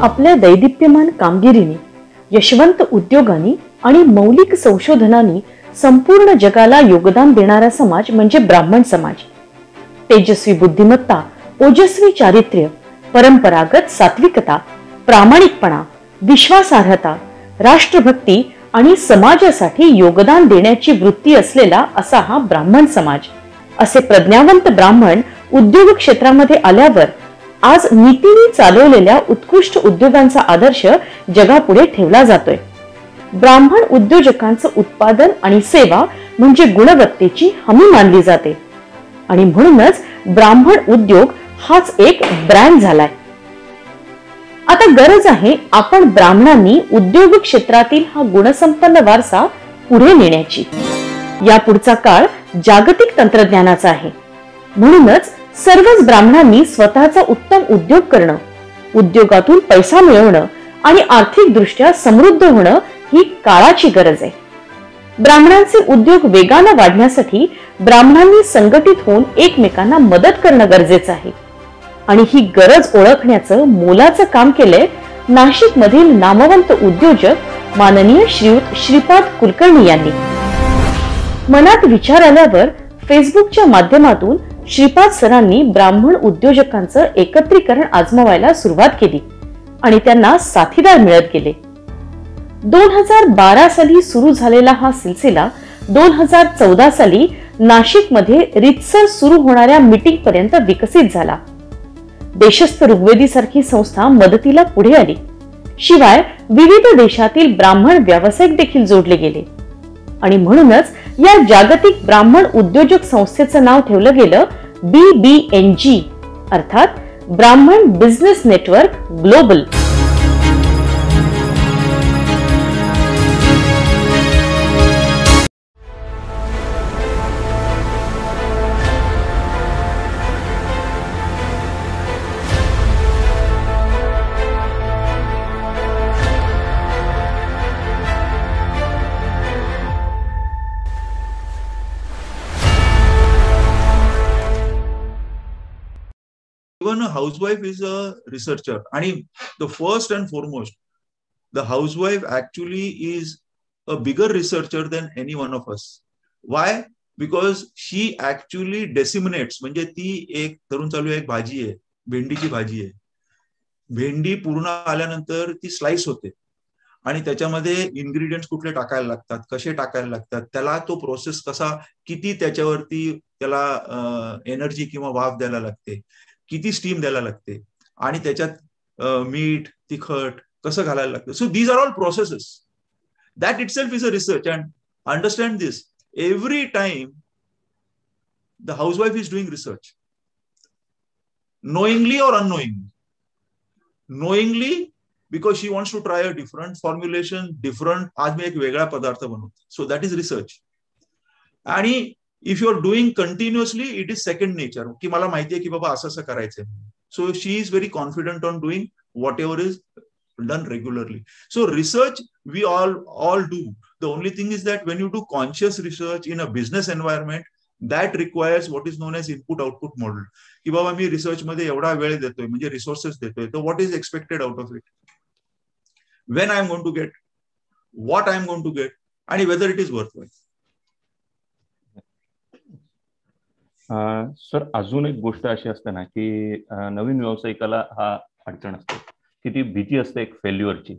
आपल्या दैदिप्यमान कामगिरीने, यशवंत उद्योगांनी आणि मौलिक संशोधनांनी संपूर्ण जगाला योगदान देणारा समाज म्हणजे ब्राह्मण समाज. तेजस्वी बुद्धिमत्ता, ओजस्वी चारित्र्य, परंपरागत सात्विकता, प्रामाणिकपणा, विश्वासार्हता, राष्ट्रभक्ती आणि समाजासाठी योगदान देण्याची वृत्ती असलेला असा हा ब्राह्मण समाज. असे प्रज्ञावंत ब्राह्मण उद्योग क्षेत्रामध्ये आल्यावर आज नीतीने चालवलेल्या उत्कृष्ट उद्योगांचा आदर्श जगापुढे ठेवला जातोय. ब्राह्मण उद्योजकांचं उत्पादन आणि सेवा म्हणजे गुणवत्तेची हमी मानली जाते आणि म्हणूनच ब्राह्मण उद्योग हाच एक ब्रँड झालाय. आता गरज आहे आपण ब्राह्मणांनी उद्योग क्षेत्रातील हा गुणसंपन्न वारसा पुढे नेण्याची. या पुढचा काळ जागतिक तंत्रज्ञानाचा आहे. म्हणूनच सर्वच ब्राह्मणांनी स्वतःचा उत्तम उद्योग करणं, उद्योगातून पैसा मिळवणं आणि आर्थिक दृष्ट्या समृद्ध होणं ही काळाची गरज आहे. ब्राह्मणांचे उद्योग वेगाने वाढण्यासाठी ब्राह्मणांनी संघटित होऊन एकमेकांना मदत करणं गरजेचं आहे आणि ही गरज ओळखण्याचं मोलाचं काम केलंय नाशिक मधील नामवंत उद्योजक माननीय श्रीयुत श्रीपाद कुलकर्णी यांनी. मनात विचार आल्यावर फेसबुकच्या माध्यमातून श्रीपाद सरांनी ब्राह्मण उद्योजकांचं एकत्रीकरण आजमावायला सुरुवात केली आणि त्यांना साथीदार मिळत गेले. 2012 साली सुरू झालेला हा सिलसिला 2014 साली नाशिक मध्ये रीतसर सुरू होणाऱ्या मीटिंग पर्यंत विकसित झाला. देशस्थ ऋग्वेदी सारखी संस्था मदतीला पुढे आली. शिवाय विविध देशातील ब्राह्मण व्यावसायिक देखील जोडले गेले आणि म्हणूनच या जागतिक ब्राह्मण उद्योजक संस्थेचं नाव ठेवलं गेलं BBNG, अर्थात ब्राह्मण business network global. Even a housewife is a researcher, and the first and foremost, the housewife actually is a bigger researcher than any one of us. Why? Because she actually disseminates. म्हणजे ती एक धरून चालू एक भाजी आहे, भेंडीची भाजी आहे. भेंडी पूर्ण आल्यानंतर ती स्लाइस होते आणि त्याच्यामध्ये इन्ग्रेडियंट्स कुठले टाकायला लागतात, कसे टाकायला लागतात, त्याला तो प्रोसेस कसा, किती त्याच्यावरती त्याला एनर्जी किंवा वाफ द्यायला लागते, किती स्टीम द्यायला लागते आणि त्याच्यात मीठ, तिखट कसं घालायला लागतं. So these are all processes. That itself is a research. And understand this, every time the housewife is doing research, knowingly or unknowingly. Knowingly because she wants to try a different formulation, different, आज मी एक वेगळा पदार्थ बनवतो. So that is research. आणि if you are doing continuously, it is second nature. की मला माहिती आहे की बाबा असं असं करायचंय. So she is very confident on doing whatever is done regularly. So research we all do. The only thing is that when you do conscious research in a business environment, that requires what is known as input output model. की बाबा मी research मध्ये एवढा वेळ देतोय, म्हणजे resources देतोय, तर what is expected out of it, when I am going to get, what I am going to get, आणि whether it is worthwhile. Sir, अजून एक गोष्ट अशी असते ना की नवीन व्यावसायिकाला हा अडचण असते की ती भीती असते एक फेल्युअरची,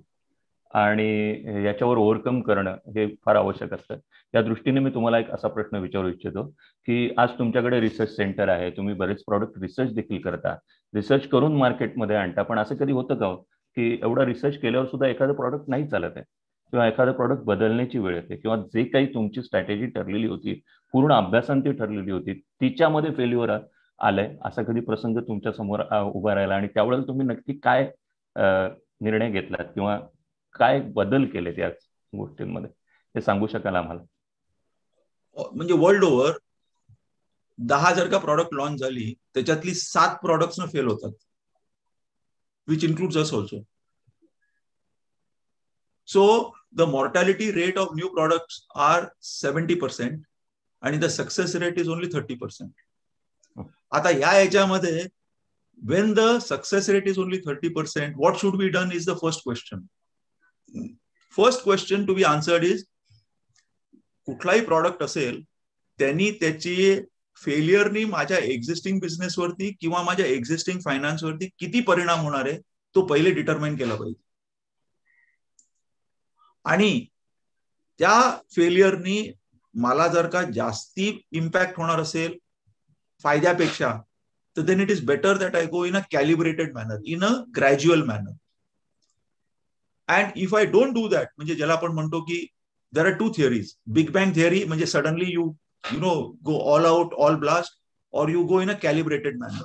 आणि याच्यावर ओव्हरकम करणं हे फार आवश्यक असतं. या दृष्टीने मी तुम्हाला एक असा प्रश्न विचारू इच्छितो की आज तुमच्याकडे रिसर्च सेंटर आहे, तुम्ही बरेच प्रॉडक्ट रिसर्च देखील करता, रिसर्च करून मार्केटमध्ये आणता, पण असं कधी होतं का की एवढा रिसर्च केल्यावर सुद्धा एखादं प्रॉडक्ट नाही चालत आहे किंवा एखादं प्रॉडक्ट बदलण्याची वेळ येते किंवा जे काही तुमची स्ट्रॅटेजी ठरलेली होती, पूर्ण अभ्यासांती ठरलेली होती, तिच्यामध्ये फेल्युअर आलंय, असा कधी प्रसंग तुमच्या समोर उभा राहिला आणि त्यावेळेला तुम्ही नक्की काय निर्णय घेतलात किंवा काय बदल केले त्या गोष्टींमध्ये, हे सांगू शकाल आम्हाला? म्हणजे वर्ल्ड ओव्हर 10 जर का प्रॉडक्ट लॉन्च झाली, त्याच्यातली 7 प्रॉडक्ट्स फेल होतात, which includes us also. So the mortality rate of new products are 70% आणि the success rate is only 30%. आता या याच्यामध्ये when the success rate is only 30%, what should be done is the first question. First question to be answered is, कुठलाही product असेल त्यांनी त्याची फेलियरनी माझ्या existing बिझनेसवरती किंवा माझ्या एक्झिस्टिंग फायनान्सवरती किती परिणाम होणार आहे तो पहिले डिटरमाइन केला पाहिजे. आणि त्या फेलियरनी मला जर का जास्ती इम्पॅक्ट होणार असेल फायद्यापेक्षा, तर then it is better that I go in a calibrated manner, in a gradual manner. And if I don't do that, म्हणजे ज्याला आपण म्हणतो की there are two theories. Big bang theory म्हणजे suddenly you know go all out, all blast, or you go in a calibrated manner.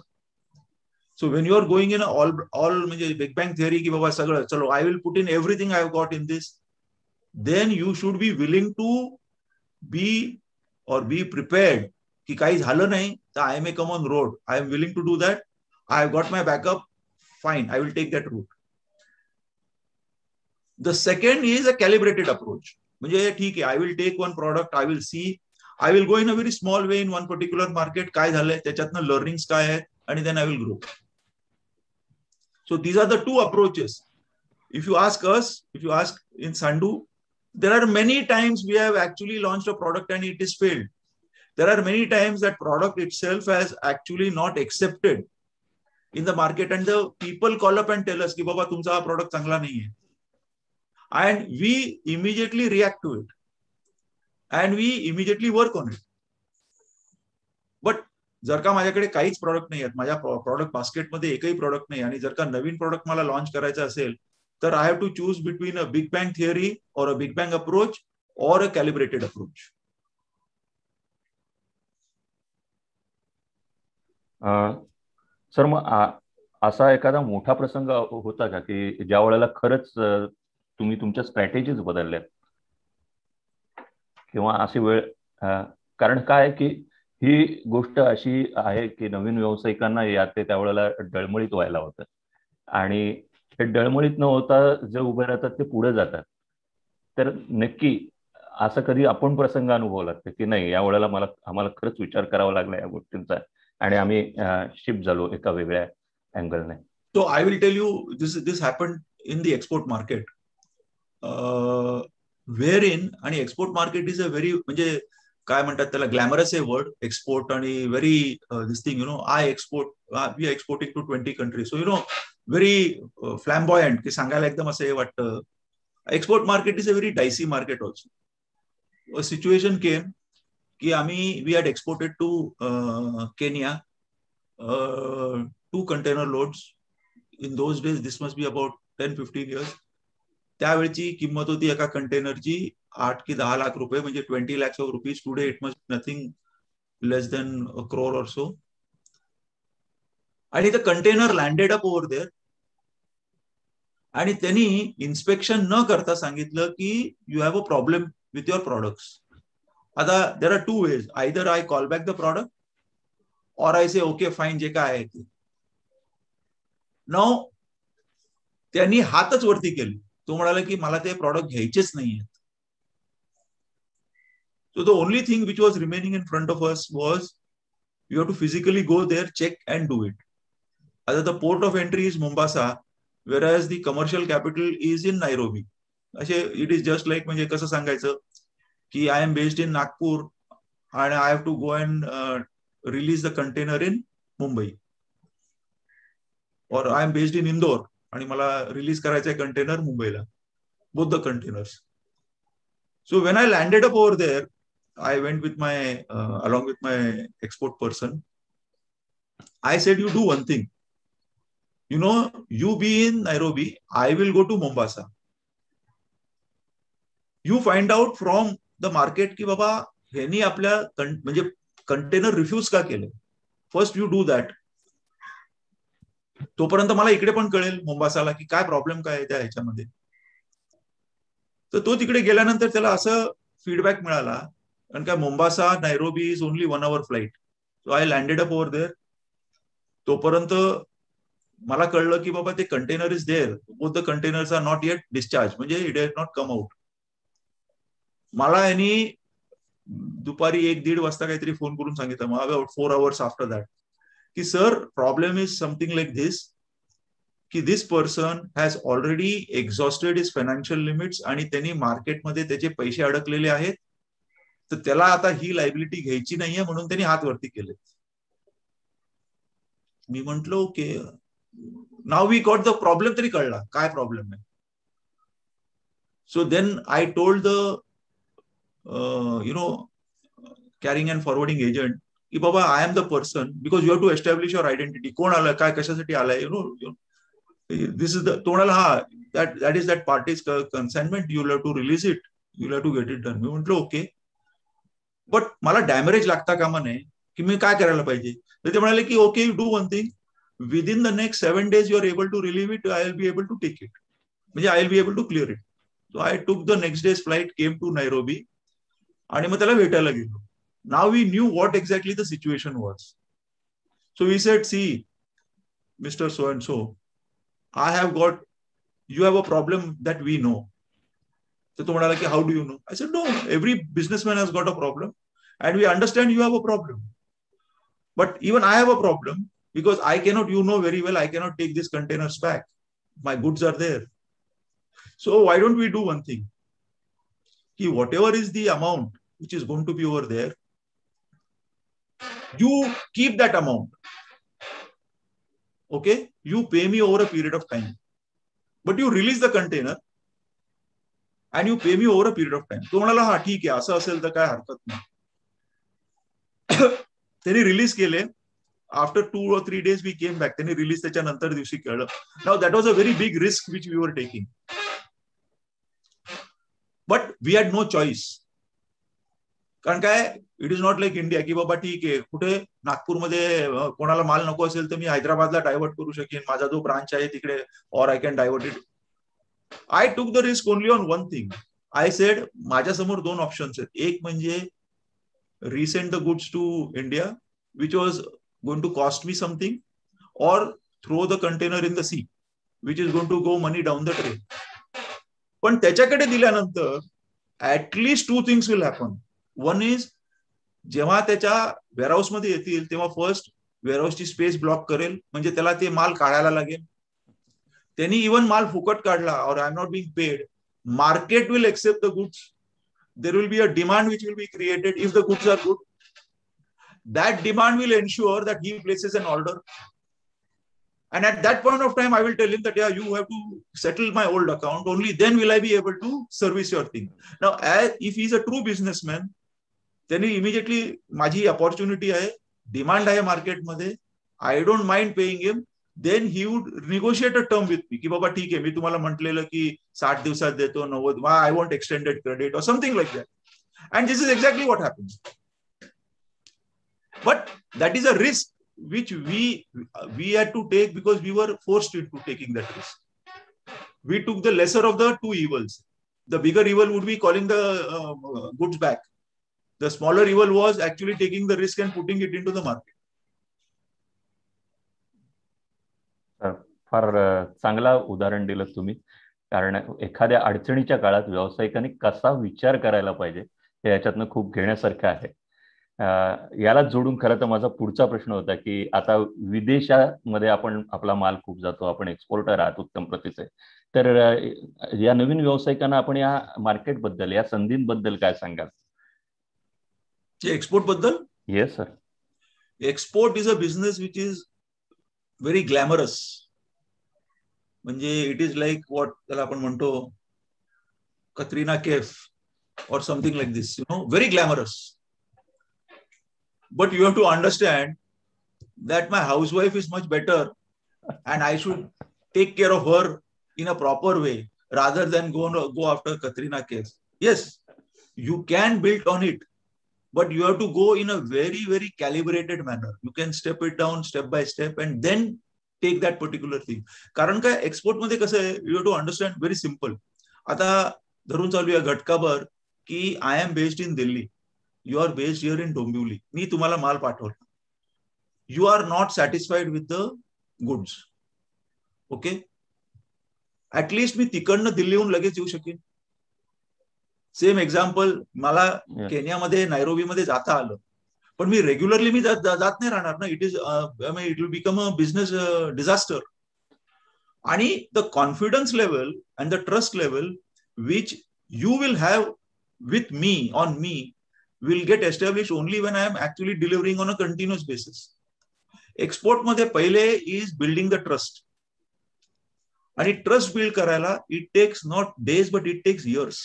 So when you are going in all म्हणजे big bang theory की बाबा सगळं चलो I will put in everything I have got in this, then you should be willing to be or be prepared की काही झालं नाही तर I may come on road, I am willing to do that, I have got my backup, fine, I will take that route. The second is a calibrated approach. म्हणजे ठीक आहे, I will take one product, I will see, I will go in a very small way in one particular market, काय झालंय त्याच्यातनं learnings काय आहेत, आणि then I will grow. So these are the two approaches. If you ask us, if you ask in Sandu, there are many times we have actually launched a product and it is failed. There are many times that product itself has actually not accepted in the market and the people call up and tell us ki baba tumcha ha product changla nahi hai, and we immediately react to it and we immediately work on it. But जर का माझ्याकडे काहीच product नाही आहेत, माझ्या product बास्केटमध्ये एकही product नाही, आणि जर का नवीन प्रॉडक्ट मला लॉन्च करायचं असेल, तर I have to choose between a big bang theory or a big bang approach और अ कॅलिब्रेटेड अप्रोच. सर, मग असा एखादा मोठा प्रसंग होता का की ज्या वेळेला खरंच तुम्ही तुमच्या स्ट्रॅटेजीज बदलल्या, किंवा अशी वेळ, कारण काय की ही गोष्ट अशी आहे की नवीन व्यावसायिकांना याते त्यावेळेला डळमळीत व्हायला होतं, आणि हे डळमळीत न होता जे उभे राहतात ते पुढे जातात. तर नक्की असं कधी आपण प्रसंग अनुभवलात की नाही या वेळेला आम्हाला खरंच विचार करावा लागला या गोष्टींचा आणि आम्ही शिफ्ट झालो एका वेगळ्या अँगलने? So I will tell you, this happened in the export market, wherein, आणि export market is a very, म्हणजे काय म्हणतात त्याला, ग्लॅमरस आहे वर्ड एक्सपोर्ट, आणि very this thing, I export, we are exporting to 20 countries, so very flamboyant, की सांगायला एकदम असं हे वाटतं. Export market is a very dicey market also. A situation came की we had exported to Kenya 2 container loads. In those days, this must be about 10-15 years. त्यावेळची किंमत होती एका कंटेनरची 8 की 10 लाख रुपये, म्हणजे 20 lakhs of rupees. Today it must be nothing less than a crore or so. आणि the container landed up over there, आणि त्यांनी इन्स्पेक्शन न करता सांगितलं की you have a problem with your products. आता there are 2 ways. Either I call back the product or I say okay fine, जे काय आहे ते. नाउ त्यांनी हातच वरती केले. तो म्हणाला की मला ते प्रॉडक्ट घ्यायचेच नाहीये. So the only thing which was remaining in front of us was you have to physically go there, check and do it. As the port of entry is Mombasa, whereas the commercial capital is in Nairobi. असे it is just like, म्हणजे कसं सांगायचं की I am based in Nagpur and I have to go and release the container in Mumbai. Or I am based in Indore आणि मला release करायचं container मुंबईला. Both the containers. So when I landed up over there, I went with along with my export person. I said, you do one thing. You be in Nairobi, I will go to Mombasa. You find out from the market की बाबा ह्यांनी आपल्या म्हणजे container refuse का केले. First you do that. तोपर्यंत मला इकडे पण कळेल मोंबासाला की काय प्रॉब्लेम काय आहे त्या ह्याच्यामध्ये. तर तो तिकडे गेल्यानंतर त्याला असं फीडबॅक मिळाला, कारण काय Mombasa Nairobi is only 1 hour flight. So I landed up over there. तोपर्यंत मला कळलं की बाबा ते container is there, both the containers are not yet discharge, म्हणजे it has not come out. मला यांनी दुपारी 1-1:30 वाजता काहीतरी फोन करून सांगितलं, मग अबाउट 4 hours आफ्टर दॅट, की sir problem is something like this, की this person has already exhausted his financial limits आणि त्यांनी मार्केटमध्ये त्याचे पैसे अडकलेले आहेत, तर त्याला आता ही लायबिलिटी घ्यायची नाहीये म्हणून त्यांनी हात वरती केले. मी म्हंटल okay, now we got the problem, तरी कळला काय प्रॉब्लेम आहे. So then I told the carrying and forwarding agent की बाबा I am the person, because you have to establish your identity. कोण आलं, काय, कशासाठी आलाय, दिस इज द. तो म्हणाला हा that is that party's consignment, you have to release it, you have to get it done. मी म्हंटल ओके, बट मला डॅमेज लागता कामा नये, की मी काय करायला पाहिजे. तर ते म्हणाले की okay, you do one thing, within the next 7 days you are able to relieve it, I will be able to take it, म्हणजे I will be able to clear it. So I took the next day's flight, came to Nairobi आणि मग त्याला भेटायला गेलो. Now we knew what exactly the situation was. So we said see mister so and so, I have got, you have a problem that we know. तर तो म्हणाला की how do you know. I said no, every businessman has got a problem and we understand you have a problem, but even I have a problem, because I cannot, you know very well, I cannot take these containers back, my goods are there. So why don't we do one thing, ki whatever is the amount which is going to be over there, you keep that amount, okay, you pay me over a period of time, but you release the container and you pay me over a period of time. तो म्हणाला हा ठीक आहे, असं असेल तर काय हरकत नाही. त्यांनी रिलीज केले. After 2 or 3 days we came back. त्यांनी रिलीज त्याच्या नंतर दिवशी कळलं. Now that was a very big risk which we were taking, but we had no choice. कारण काय, it is not like India की बाबा ठीक आहे, कुठे नागपूरमध्ये कोणाला माल नको असेल तर मी हैदराबादला डायव्हर्ट करू शकेन, माझा जो ब्रांच आहे तिकडे, or I can divert it. I took the risk only on one thing. I said माझ्यासमोर 2 ऑप्शन्स आहेत. एक म्हणजे resend the goods to India, which was going to cost me something, or throw the container in the sea, which is going to go money down the drain. पण त्याच्याकडे दिल्यानंतर at least 2 things will happen. One is, जेव्हा त्याच्या warehouse मध्ये येतील तेव्हा first वेअरहाऊसची space block करेल, म्हणजे त्याला ते माल काढायला लागेल. त्यांनी इव्हन माल फुकट काढला, or I am not being paid, market will accept the goods. There will be a demand which will be created if the goods are good. That demand will ensure that he places an order. And at that point of time, I will tell him that, yeah, you have to settle my old account. Only then will I be able to service your thing. Now, if he is a true businessman, then he immediately, माझी opportunity आहे, demand आहे market मध्ये, I don't mind paying him. Then he would negotiate a term with me, की बाबा ठीक आहे, मी तुम्हाला म्हटलेलं की 60 दिवसात देतो, 90, I want extended credit or something like that. And this is exactly what happens. But that is a risk which we had to take because we were forced into taking that risk. We took the lesser of the 2 evils. The bigger evil would be calling the goods back. The smaller evil was actually taking the risk and putting it into the market. फार चांगला उदाहरण दिलं तुम्ही. कारण एखाद्या अडचणीच्या काळात व्यावसायिकांनी कसा विचार करायला पाहिजे हे याच्यातनं खूप घेण्यासारखं आहे. याला जोडून खरं तर माझा पुढचा प्रश्न होता की आता विदेशामध्ये आपण आपला माल खूप जातो, आपण एक्सपोर्टर आहात उत्तम प्रतीचे, तर या नवीन व्यावसायिकांना आपण या मार्केटबद्दल, या संधींबद्दल काय सांगाल? एक्सपोर्ट बद्दल? Yes sir. Export is a business which is very glamorous. म्हणजे इट इज लाईक व्हॉट त्याला आपण म्हणतो Katrina Kaif or something like this, very glamorous. But you have to understand that my housewife is much better and I should take care of her in a proper way rather than go after Katrina Kaif. Yes, you can build on it, but you have to go in a very, very calibrated manner. You can step it down step by step and then take that particular thing. कारण काय export मध्ये कसं आहे, you have to understand very simple. आता धरून चालूया घटकाभर की I am based in Delhi, you are based here in Dombivli. मी तुम्हाला माल पाठवला, you are not satisfied with the goods, okay, at least मी तिकडनं दिल्लीहून लगेच येऊ शकेन. सेम एक्झाम्पल, मला केनियामध्ये नैरोबीमध्ये जाता आलं, पण मी रेग्युलरली मी जात नाही राहणार ना. It will become a business disaster. आणि the confidence level and the trust level which you will have with me on me will get established only when I am actually delivering on a continuous basis. Export मध्ये पहिले is building the trust. आणि trust build करायला it takes not days but it takes years.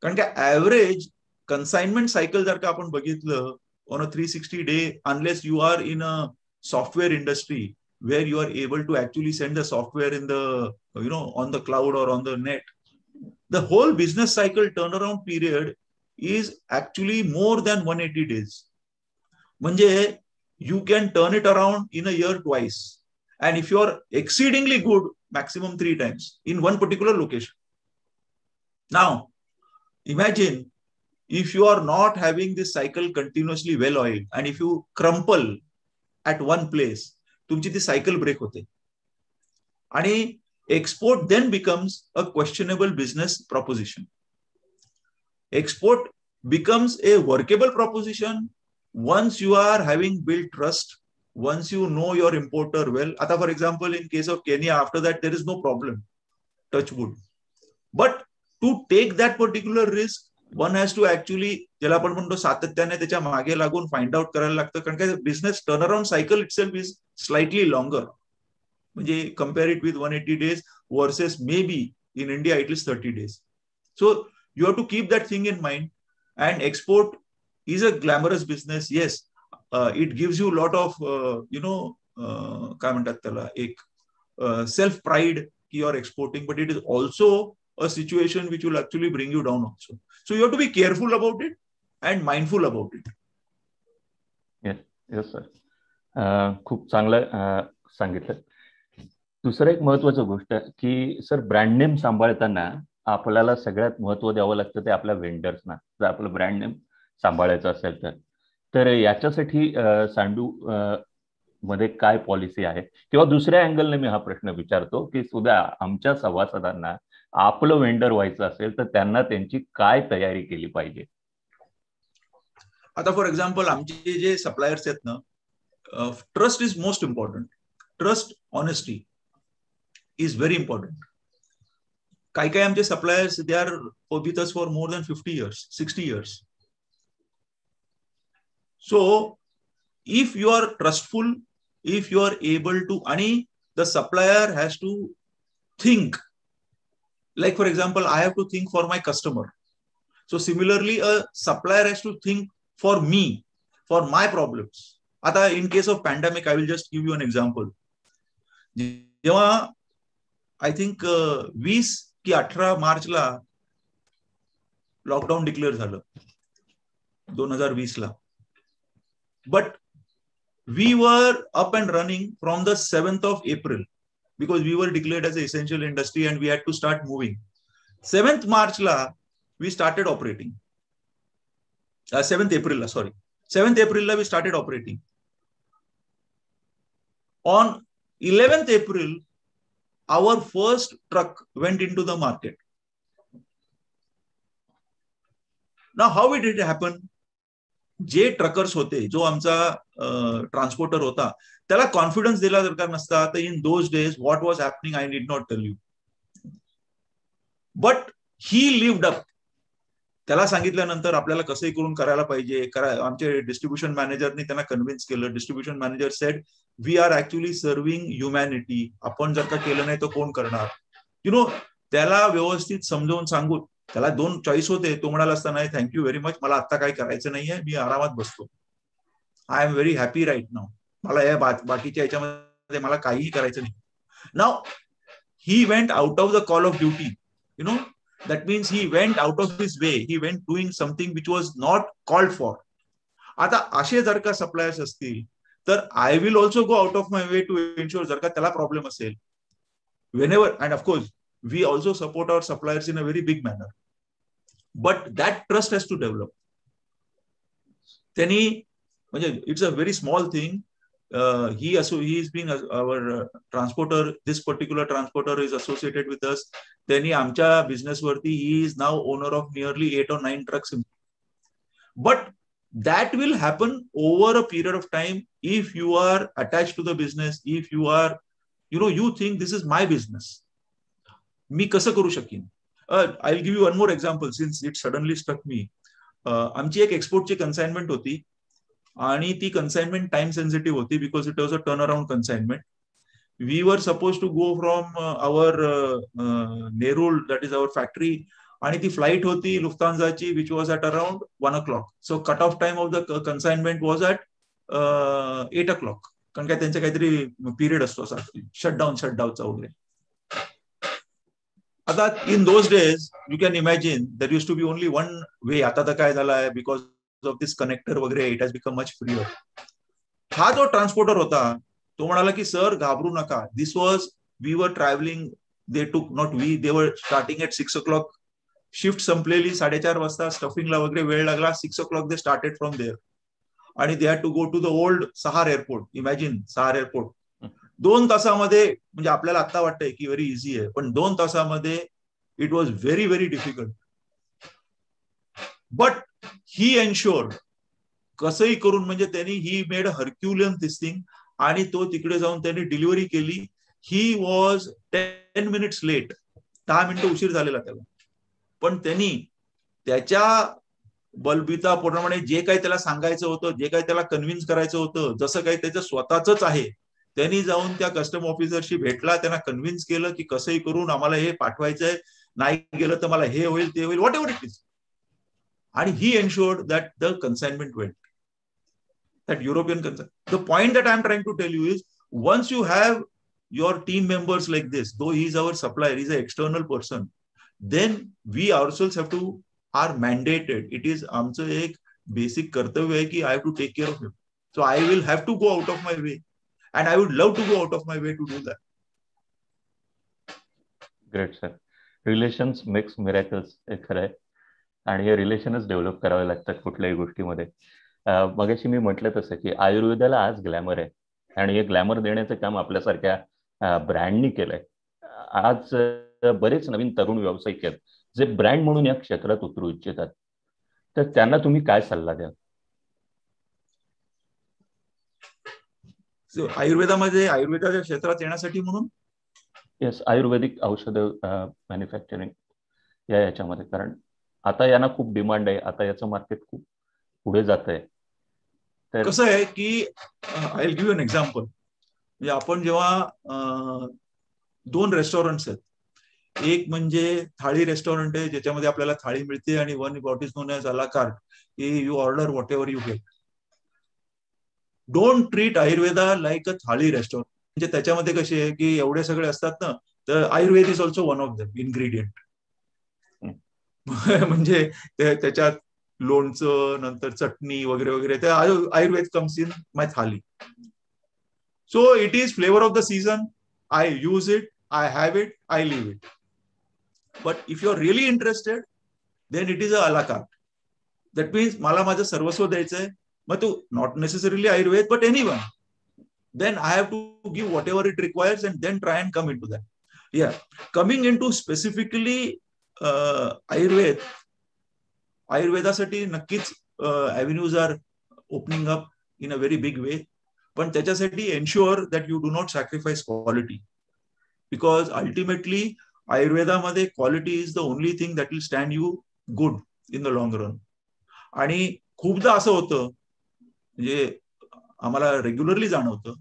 कारण की average consignment cycle जर का आपण बघितलं on a 360 day, unless you are in a software industry where you are able to actually send the software in the on the cloud or on the net, the whole business cycle turnaround period is actually more than 180 days. म्हणजे you can turn it around in a year twice. And if you are exceedingly good, maximum 3 times in one particular location. Now, imagine if you are not having this cycle continuously well oiled, and if you crumple at one place, तुमची ती cycle break होते. आणि export then becomes a questionable business proposition. Export becomes a workable proposition once you are having built trust, once you know your importer well. Ata, for example, in case of Kenya, after that, there is no problem. Touch wood. But to take that particular risk, one has to actually, ज्याला आपण म्हणतो सातत्याने त्याच्या मागे लागून find out करायला लागतं. कारण का business turnaround cycle itself is slightly longer. म्हणजे compare it with 180 days versus maybe in India it is 30 days. So you have to keep that thing in mind. And export is a glamorous business. Yes, it gives you a lot of काय म्हणतात त्याला एक self pride you are exporting, but it is also a situation which will actually bring you down also. So you have to be careful about it and mindful about it. Yes sir. खूप चांगलं सांगितलं. दुसरं एक महत्वाची गोष्ट की sir, brand name सांभाळताना आपल्याला सगळ्यात महत्व द्यावं लागतं ते आपल्या वेंडर्सना. जर आपलं ब्रँड नेम सांभाळायचं असेल तर याच्यासाठी सांडू मध्ये काय पॉलिसी आहे, किंवा दुसऱ्या अँगलने मी हा प्रश्न विचारतो की सुद्धा आमच्या सभासदांना आपलं वेंडर व्हायचं असेल तर त्यांना त्यांची काय तयारी केली पाहिजे? आता फॉर एक्झाम्पल आमचे जे सप्लायर्स आहेत ना, trust is most important. Trust, honesty is very important. काही आमचे suppliers, they are with us for more than 50 years, 60 years. So if you are trustful, if you are able to, and the supplier has to think, like for example, I have to think for my customer. So similarly, a supplier has to think for me, for my problems. Ata in case of pandemic, I will just give you an example. जेव्हा I think 20 की 18 मार्चला lockdown declare झालं 2020 ला. But we were up and running from the 7th of April because we were declared as an essential industry and we had to start moving. 7th March la we started operating. 7th April la, sorry. 7th April la we started operating. On 11th April, our first truck went into the market. Now, how did it happen? जे truckers होते, जो आमचा transporter होता, त्याला confidence दिला जर का नसता तर in those days what was happening I did not tell you. But he lived up. त्याला सांगितल्यानंतर आपल्याला कसंही करून करायला पाहिजे. आमचे डिस्ट्रीब्युशन मॅनेजरनी त्यांना कन्व्हिन्स केलं. Distribution manager said we are actually serving humanity. आपण जर का केलं नाही तर कोण करणार. त्याला व्यवस्थित समजावून सांगून, त्याला 2 चॉईस होते. तो म्हणाला असता नाही थँक्यू व्हेरी मच, मला आता काही करायचं नाहीये, मी आरामात बसतो, I am very happy right now, मला या बाकीच्या याच्यामध्ये मला काहीही करायचं नाही. Now he went out of the call of duty. That means he went out of his way. He went doing something which was not called for. आता असे जर का सप्लायर्स असतील तर I will also go out of my way to ensure जर का त्याला problem असेल. Whenever, and of course, we also support our suppliers in a very big manner. But that trust has to develop. त्यांनी म्हणजे it's a very small thing. He is being our transporter. This particular transporter is associated with us. त्यांनी आमच्या business वरती he is now owner of nearly 8 or 9 trucks. But that will happen over a period of time if you are attached to the business, if you are, you think this is my business. मी कसं करू शकीन? I will give you one more example since it suddenly struck me. आमची एक एक्सपोर्टची consignment होती आणि ती consignment time sensitive होती because it was a turn around consignment. We were suppose to go from our Nerul, that is our factory, आणि ती flight होती लुफ्तांझाची which was at around 1 o'clock. So cut off time of the consignment was at 8 o'clock. कारण काय त्यांचा काहीतरी period असतो असा शटडाऊनचा वगैरे. आता in those days you can imagine there used to be only one way. आता तर काय झालं आहे बिकॉज ऑफ दिस कनेक्टर वगैरे it has become much freer. हा जो ट्रान्सपोर्टर होता तो म्हणाला की सर घाबरू नका. दिस वॉज वी वर ट्रॅव्हलिंग, दे टूक not we, they were starting at 6 o'clock. Shift संपलेली 4:30 वाजता, स्टफिंगला वगैरे वेळ लागला. 6 o'clock they started from there आणि they had to go to the old Sahar airport. Imagine Sahar airport. 2 तासामध्ये, म्हणजे आपल्याला आता वाटतंय की व्हेरी इझी आहे, पण 2 तासामध्ये it was very very difficult. But he ensured कसंही करून, म्हणजे त्यांनी ही मेड अ हर्क्युलियन दिस थिंग, आणि तो तिकडे जाऊन त्यांनी डिलिव्हरी केली. ही वॉज 10 minutes लेट, 10 मिनिटं उशीर झालेला त्याला, पण त्यांनी त्याच्या बलबिताप्रमाणे जे काही त्याला सांगायचं होतं, जे काही त्याला कन्व्हिन्स करायचं होतं, जसं काही त्याचं स्वतःच आहे, त्यांनी जाऊन त्या कस्टम ऑफिसरशी भेटला, त्यांना कन्व्हिन्स केलं की कसंही करून आम्हाला हे पाठवायचंय, नाही गेलं तर मला हे होईल ते होईल, व्हॉट एव्हर इट इज. आणि he ensured that the consignment went, that European concern. The point that I'm trying to tell you is, once you have your team members like this, though he is our supplier, he is an external person, then we ourselves are mandated. It is आमचं एक basic कर्तव्य आहे की I have to take care of him. So I will have to go out of my way, and I would love to go out of my way to do that. Great, sir. Relations makes miracles, हे खरं आहे, आणि हे रिलेशनच develop करावे लागतात कुठल्याही गोष्टीमध्ये. मगाशी मी म्हटलं तसं की आयुर्वेदाला आज ग्लॅमर आहे, आणि हे ग्लॅमर देण्याचं काम आपल्यासारख्या ब्रँडनी केलंय. आज बरेच नवीन तरुण व्यावसायिक आहेत जे ब्रँड म्हणून या क्षेत्रात उतरू इच्छितात, तर त्यांना तुम्ही काय सल्ला द्याल? आयुर्वेदाच्या क्षेत्रात येण्यासाठी म्हणून येस, आयुर्वेदिक औषधं मॅन्युफॅक्चरिंग याच्यामध्ये, कारण आता यांना खूप डिमांड आहे, आता याचं मार्केट खूप पुढे जात आहे. कसं आहे की I will give an example. म्हणजे आपण जेव्हा 2 रेस्टॉरंट्स आहेत, एक म्हणजे थाळी रेस्टॉरंट आहे ज्याच्यामध्ये आपल्याला थाळी मिळते, आणि one what is known as a la carte, की you order whatever you get. Don't treat Ayurveda like a thali restaurant. म्हणजे त्याच्यामध्ये कसे आहे की एवढे सगळे असतात ना, तर Ayurveda is also one of them ingredient. म्हणजे त्याच्यात लोणचं, नंतर चटणी वगैरे वगैरे, ते Ayurveda comes in my thali. So it is flavour of the season. I use it, I have it, I live it. But if you are really interested, then it is a a la carte. That means मला माझं सर्वस्व द्यायचंय, मग तू not necessarily Ayurveda but anyone, then I have to give whatever it requires and then try and come into that. Yeah, coming into specifically आयुर्वेदासाठी नक्कीच avenues are opening up in a very big way, पण त्याच्यासाठी ensure that you do not sacrifice quality, because ultimately आयुर्वेदामध्ये quality is the only thing that will stand you good in the long run. आणि खूपदा असं होतं, म्हणजे आम्हाला regularly जाणवतं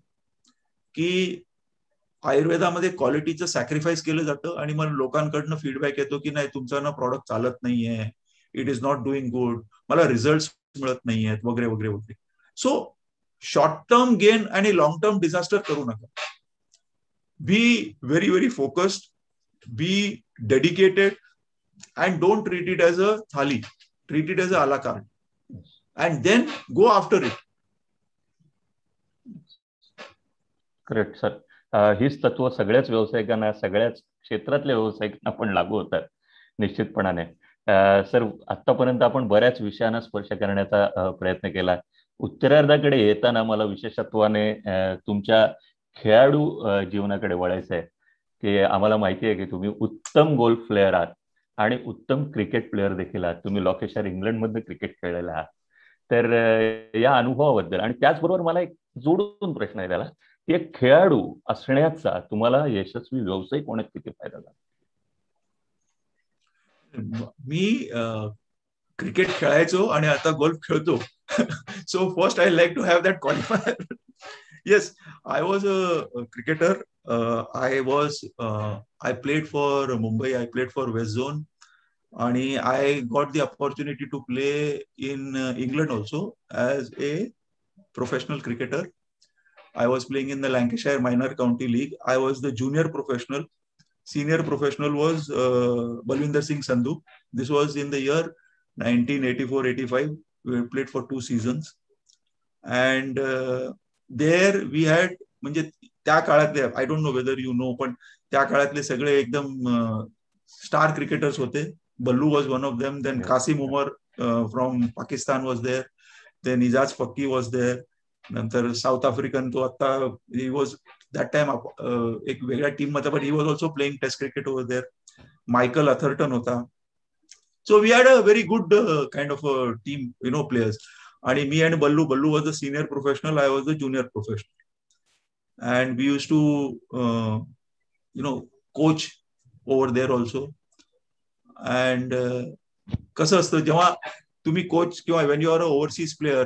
की आयुर्वेदामध्ये क्वालिटीचं सॅक्रिफाईस केलं जातं, आणि मग लोकांकडनं फीडबॅक येतो की नाही तुमचं ना प्रॉडक्ट चालत नाहीये, it is not doing good, मला रिझल्ट मिळत नाहीयेत वगैरे वगैरे वगैरे. सो शॉर्ट टर्म गेन आणि लॉंग टर्म डिझास्टर करू नका. Be very very focused, be dedicated, and don't treat it as a thali, treat it as a a la carte, and then go after it. Correct sir. हीच तत्व सगळ्याच व्यावसायिकांना, सगळ्याच क्षेत्रातल्या व्यावसायिकांना पण लागू होतात निश्चितपणाने. सर, आतापर्यंत आपण बऱ्याच विषयांना स्पर्श करण्याचा प्रयत्न केला. उत्तरार्धाकडे येताना मला विशेषत्वाने तुमच्या खेळाडू जीवनाकडे वळायचं आहे, की आम्हाला माहिती आहे की तुम्ही उत्तम गोल्फ प्लेअर आहात आणि उत्तम क्रिकेट प्लेअर देखील आहात. तुम्ही लॉकेशर इंग्लंडमध्ये क्रिकेट खेळलेला आहात. तर या अनुभवाबद्दल आणि त्याचबरोबर मला एक जोडून प्रश्न आहे त्याला, की एक खेळाडू असण्याचा तुम्हाला यशस्वी व्यावसायिक होण्यात किती फायदा झाला? मी क्रिकेट खेळायचो आणि आता गोल्फ खेळतो. So first I like to have that qualifier. Yes, I was a cricketer. I played for Mumbai, I played for West Zone, and I got the opportunity to play in England also as a professional cricketer. I was playing in the Lancashire Minor County League. I was the junior professional. Senior professional was Balwinder Singh Sandu. This was in the year 1984-85. We played for 2 seasons. And there we had, म्हणजे त्या काळातले, I don't know whether you know, पण त्या काळातले सगळे एकदम star cricketers होते. Ballu was one of them. Then Qasim Umar from Pakistan was there. Then Ijaz Faqih was there. नंतर साऊथ आफ्रिकन, तो आता, ही वॉज दॅट टाइम एक वेगळ्या टीम मध्ये, but he was also playing test cricket over there. Michael Atherton होता. So we had a very good kind of team, you know, players. आणि मी आणि Ballu was the senior professional, I was the junior professional. And we used to coach over there also. And कसं असतं, जेव्हा तुम्ही coach किंवा when you are an overseas player,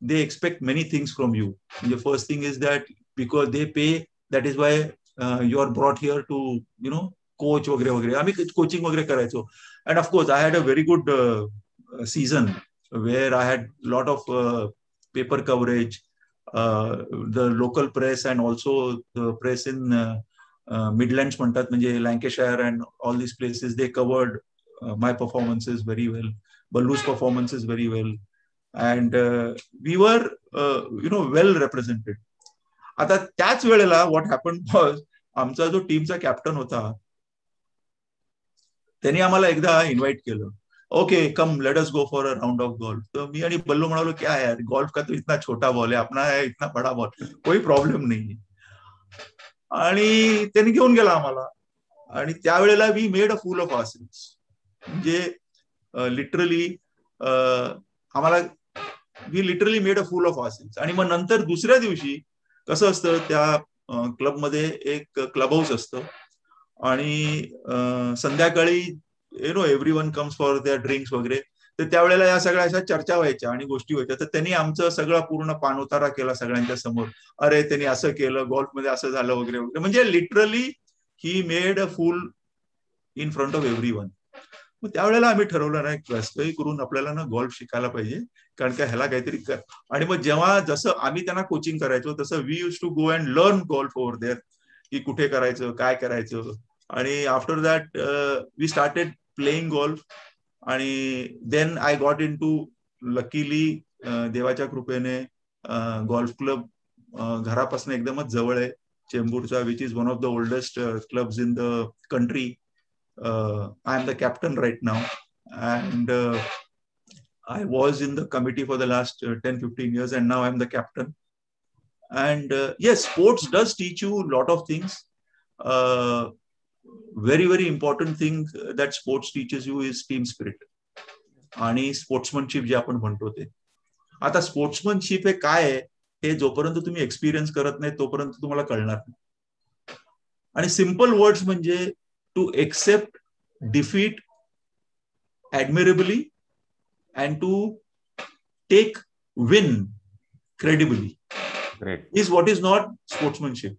they expect many things from you. The first thing is that because they pay, that is why you are brought here to coach वगैरे वगैरे. आम्ही coaching वगैरे करायचो. And of course I had a very good season where I had lot of paper coverage. The local press and also the press in Midlands म्हणतात, म्हणजे Lancashire and all these places, they covered my performances very well, Ballu's performances very well, and we were well represented. आता त्याच वेळेला what happened was, आमचा जो टीमचा captain होता, त्यांनी आम्हाला एकदा इन्व्हाइट केलं. Okay, come let us go for a round of golf. तो मी आणि बल्लू म्हणालो, क्या यार, गोल्फ का तो इतना छोटा बॉल है, अपना है इतना बड़ा बॉल, कोई प्रॉब्लेम नाही. आणि त्यांनी घेऊन गेला आम्हाला. आणि त्यावेळेला we made a fool of ourselves. म्हणजे लिटरली आम्हाला, we literally made a fool of ourselves. आणि मग नंतर दुसऱ्या दिवशी कसं असतं, त्या क्लबमध्ये एक क्लब हाऊस असतं आणि संध्याकाळी everyone comes for their drinks वगैरे. तर त्यावेळेला या सगळ्या अशा चर्चा व्हायच्या आणि गोष्टी व्हायच्या. तर त्यांनी आमचं सगळं पूर्ण पाणउतारा केला सगळ्यांच्या समोर. अरे, त्यांनी असं केलं, गोल्फमध्ये असं झालं वगैरे वगैरे. म्हणजे literally he made a fool in front of everyone. मग त्यावेळेला आम्ही ठरवलं, नाही, कसंही करून आपल्याला ना गोल्फ शिकायला पाहिजे, कारण का ह्याला काहीतरी कर. आणि मग जेव्हा जसं आम्ही त्यांना कोचिंग करायचो, तसं we use to go and learn golf over there, की कुठे करायचं, काय करायचं. आणि after that we started playing golf. आणि then I got into, luckily देवाच्या कृपेने, गोल्फ क्लब घरापासून एकदमच जवळ आहे, चेंबूरचा, which is one of the oldest clubs in the country. I am the captain right now, and I was in the committee for the last 10-15 years, and now I am the captain. And yes, sports does teach you a lot of things. Very, very important thing that sports teaches you is team spirit आणि स्पोर्ट्समनशिप जे आपण म्हणतो ते. आता स्पोर्ट्समनशिप हे काय आहे, हे जोपर्यंत तुम्ही एक्सपिरियन्स करत नाही तोपर्यंत तुम्हाला कळणार नाही. आणि सिम्पल वर्ड्स म्हणजे to accept defeat admirably and to take win credibly. Great. Is what is not sportsmanship.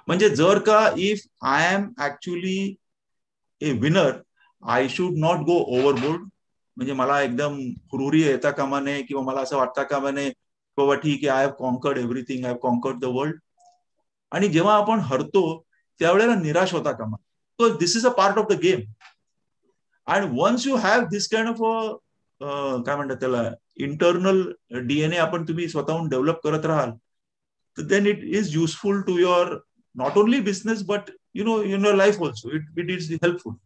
म्हणजे जर का if I am actually a winner, I should not go overboard. म्हणजे मला एकदम हुरुरी येता कामा नये, किंवा मला असं वाटता कामा नये बाबा ठीक आहे, I have conquered everything, I have conquered the world. आणि जेव्हा आपण हरतो त्यावेळेला निराश होता कामा. So this is a part of the game. And once you have this kind of a काय म्हणतात त्याला, इंटरनल DNA आपण तुम्ही स्वतःहून डेव्हलप करत राहाल, तर then it is useful to your not only business but in your life also. It is helpful.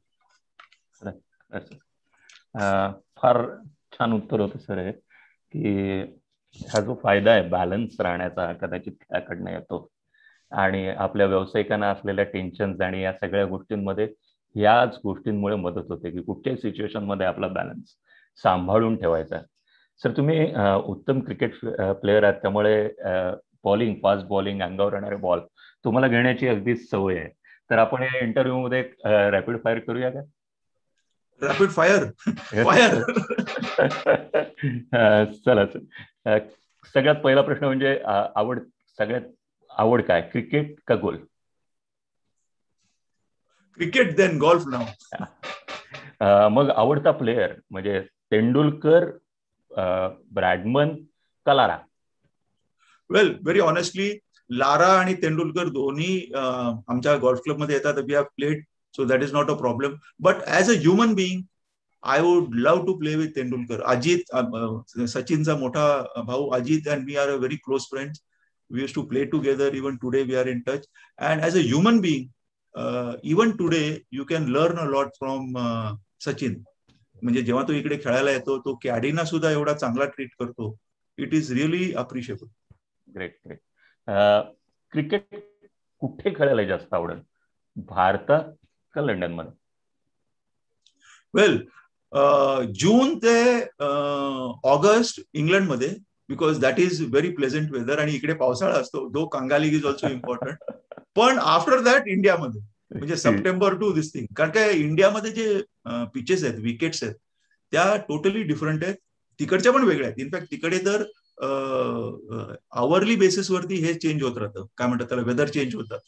फार छान उत्तर होतं सर हे, की हा जो फायदा आहे बॅलन्स राहण्याचा, कदाचित त्याकडनं येतो. आणि आपल्या व्यावसायिकांना असलेल्या टेन्शन्स आणि या सगळ्या गोष्टींमध्ये याच गोष्टींमुळे मदत होते, की कुठच्याही सिच्युएशन मध्ये आपला बॅलन्स सांभाळून ठेवायचा. सर तुम्ही उत्तम क्रिकेट प्लेअर आहात, त्यामुळे बॉलिंग, फास्ट बॉलिंग, अंगावर येणारे बॉल तुम्हाला घेण्याची अगदी सवय आहे. तर आपण या इंटरव्ह्यू मध्ये रॅपिड फायर करूया का? Rapid fire fire. चला सगळ्यात पहिला प्रश्न म्हणजे सगळ्यात आवड काय, क्रिकेट का गोल्फ? क्रिकेट देन गोल्फ नाव. मग आवडता प्लेअर म्हणजे तेंडुलकर, ब्रॅडमन का Lara? Well, very honestly Lara आणि तेंडुलकर दोन्ही आमच्या गोल्फ क्लब मध्ये येतात. We have played, so that is not a problem. But as a human being I would love to play with Tendulkar. Ajit, सचिनचा मोठा भाऊ अजित अँड मी are a very close friends. We used to play together. Even today we are in touch. And as a human being even today you can learn a lot from Sachin. म्हणजे जेव्हा तो इकडे खेळायला येतो, तो कॅडीना सुद्धा एवढा चांगला ट्रीट करतो. It is really appreciable. Great great. Cricket कुठे खेळायला जास्त आवडेल, भारतात का लंडन मध्ये? वेल, जून ते ऑगस्ट इंग्लंडमध्ये, because that is very pleasant weather. आणि इकडे पावसाळा असतो, दो कांगाली इज ऑल्सो इम्पॉर्टंट. पण आफ्टर दॅट इंडियामध्ये, म्हणजे सप्टेंबर टू दिस थिंग. कारण काय इंडियामध्ये जे पिचेस आहेत, विकेट्स आहेत, त्या टोटली डिफरंट आहेत. तिकडच्या पण वेगळ्या आहेत. इनफॅक्ट तिकडे तर आवरली बेसिसवरती हे चेंज होत राहतं, काय म्हणतात त्याला, वेदर चेंज होतात.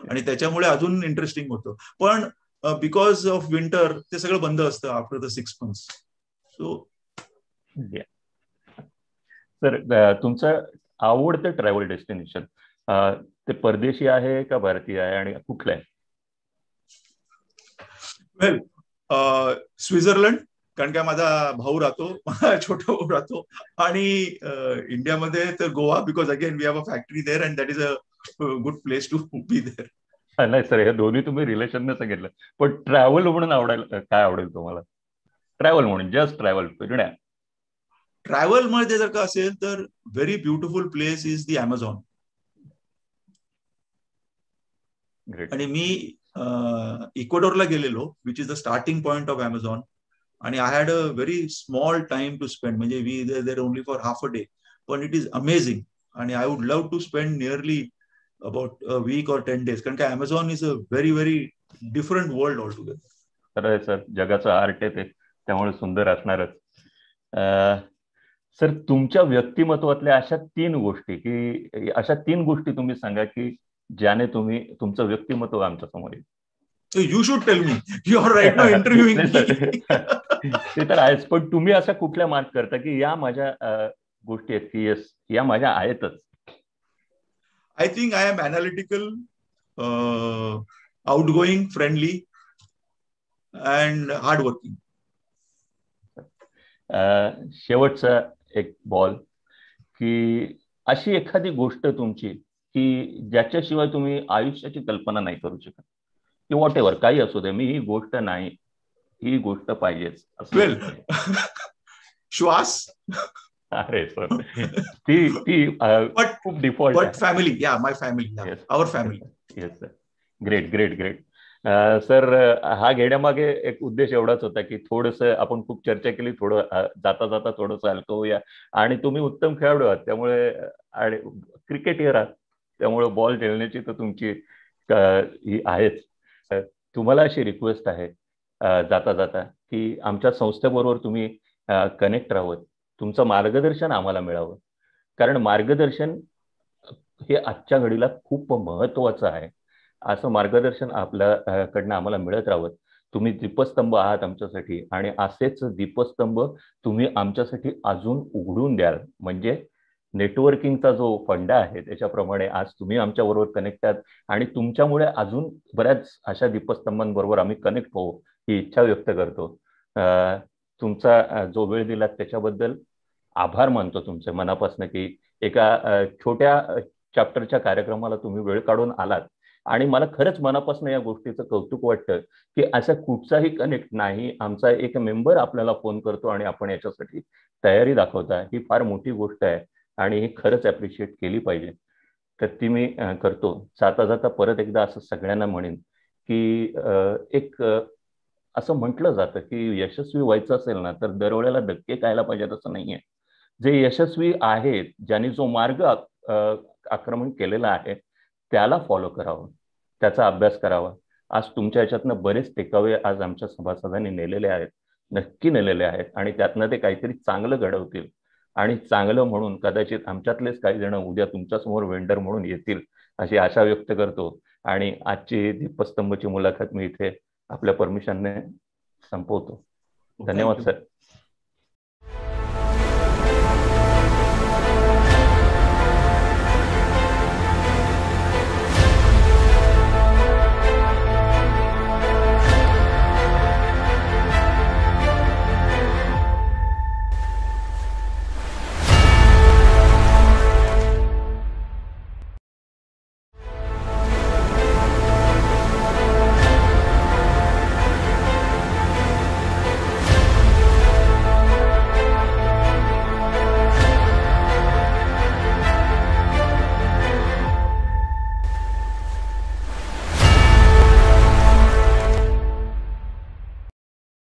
आणि त्याच्यामुळे अजून इंटरेस्टिंग होतं. पण बिकॉज ऑफ विंटर ते सगळं बंद असतं after the 6 months. So sir तुमचं आवडतं ट्रॅव्हल डेस्टिनेशन ते परदेशी आहे का भारतीय आहे, आणि कुठलं आहे? वेल, स्वित्झर्लंड. कारण काय माझा भाऊ राहतो, छोटा भाऊ राहतो. आणि इंडियामध्ये तर Goa, because again we have a factory there and that is a good place to be there. नाही सर, हे दोन्ही तुम्ही रिलेशनने सांगितलं, पण ट्रॅव्हल म्हणून काय आवडेल तुम्हाला? ट्रॅव्हल म्हणून, जस्ट ट्रॅव्हल, फिरण्या. ट्रॅव्हल मध्ये जर का असेल तर very beautiful place is the Amazon. आणि मी इक्वेडोरला गेलेलो, which is the starting point of Amazon. आणि I had a very small time to spend, म्हणजे we there only for half a day. पण इट इज अमेझिंग. आणि I would love to spend nearly about a week or 10 days. कारण की Amazon is a very very different world altogether. खरं आहे sir, जगाचं art आहे ते, त्यामुळे सुंदर असणारच. सर तुमच्या व्यक्तिमत्वातल्या अशा 3 गोष्टी तुम्ही सांगा की ज्याने तुमचं व्यक्तिमत्व आमच्या समोर येईल. You should tell me, you are right now interviewing me. ते तर आहेच, पण तुम्ही अशा कुठल्या मार्क करता की या माझ्या गोष्टी आहेत की येस, या माझ्या आहेतच? I think I am analytical, outgoing, friendly, and hardworking. शेवटचा एक बॉल, की अशी एखादी गोष्ट तुमची की ज्याच्याशिवाय तुम्ही आयुष्याची कल्पना नाही करू शकत, की व्हॉट एव्हर काही असू दे, मी ही गोष्ट नाही, ही गोष्ट पाहिजेच वेल, श्वास. अरे सर, ती खूप डिफॉल्ट आहे. But family, yeah my family, our family. Yes sir, great great great. Sir हा घेण्यामागे एक उद्देश एवढाच होता की थोडंसं आपण खूप चर्चा केली, थोडं जाता जाता थोडंसं हलकं होऊया. आणि तुम्ही उत्तम खेळाडू आहात, त्यामुळे आणि क्रिकेटर आहात, त्यामुळे बॉल खेळण्याची तर तुमची ही आहेच. तुम्हाला अशी रिक्वेस्ट आहे जाता जाता की आमच्या संस्थेबरोबर तुम्ही कनेक्ट राहावं, तुमचं मार्गदर्शन आम्हाला मिळावं. कारण मार्गदर्शन हे आजच्या घडीला खूप महत्वाचं आहे. असं मार्गदर्शन आपल्याकडनं आम्हाला मिळत राहावं. तुम्ही दीपस्तंभ आहात आमच्यासाठी, आणि असेच दीपस्तंभ तुम्ही आमच्यासाठी अजून उघडून द्याल. म्हणजे नेटवर्किंगचा जो फंडा आहे त्याच्याप्रमाणे आज तुम्ही आमच्याबरोबर कनेक्ट आहात, आणि तुमच्यामुळे अजून बऱ्याच अशा दीपस्तंभांबरोबर आम्ही कनेक्ट होऊ ही इच्छा व्यक्त करतो. तुमचा जो वेळ दिलात त्याच्याबद्दल आभार मानतो तुमचे मनापासून, की एका छोट्या चॅप्टरच्या कार्यक्रमाला तुम्ही वेळ काढून आलात. आणि मला खरंच मनापासून या गोष्टीचं कौतुक वाटतं की असं कुठचाही कनेक्ट नाही, आमचा एक मेंबर आपल्याला फोन करतो आणि आपण याच्यासाठी तयारी दाखवता, ही फार मोठी गोष्ट आहे आणि ही खरंच ॲप्रिशिएट केली पाहिजे. तर ती मी करतो. जाता जाता परत एकदा असं सगळ्यांना म्हणेन की एक असं म्हटलं जातं की यशस्वी व्हायचं असेल ना तर दरवेळेला धक्के खायला पाहिजेत असं नाहीये. जे यशस्वी आहेत, ज्यांनी जो मार्ग आक्रमण केलेला आहे त्याला फॉलो करावं, त्याचा अभ्यास करावा. आज तुमच्या याच्यातनं बरेच टेकअवे आज आमच्या सभासदांनी नेलेले आहेत, नक्की नेलेले आहेत, आणि त्यातनं ते काहीतरी चांगलं घडवतील. आणि चांगलं म्हणून कदाचित आमच्यातलेच काही जण उद्या तुमच्यासमोर वेंडर म्हणून येतील अशी आशा व्यक्त करतो. आणि आजची दीपस्तंभची मुलाखत मी इथे आपल्या परमिशनने संपवतो. धन्यवाद सर.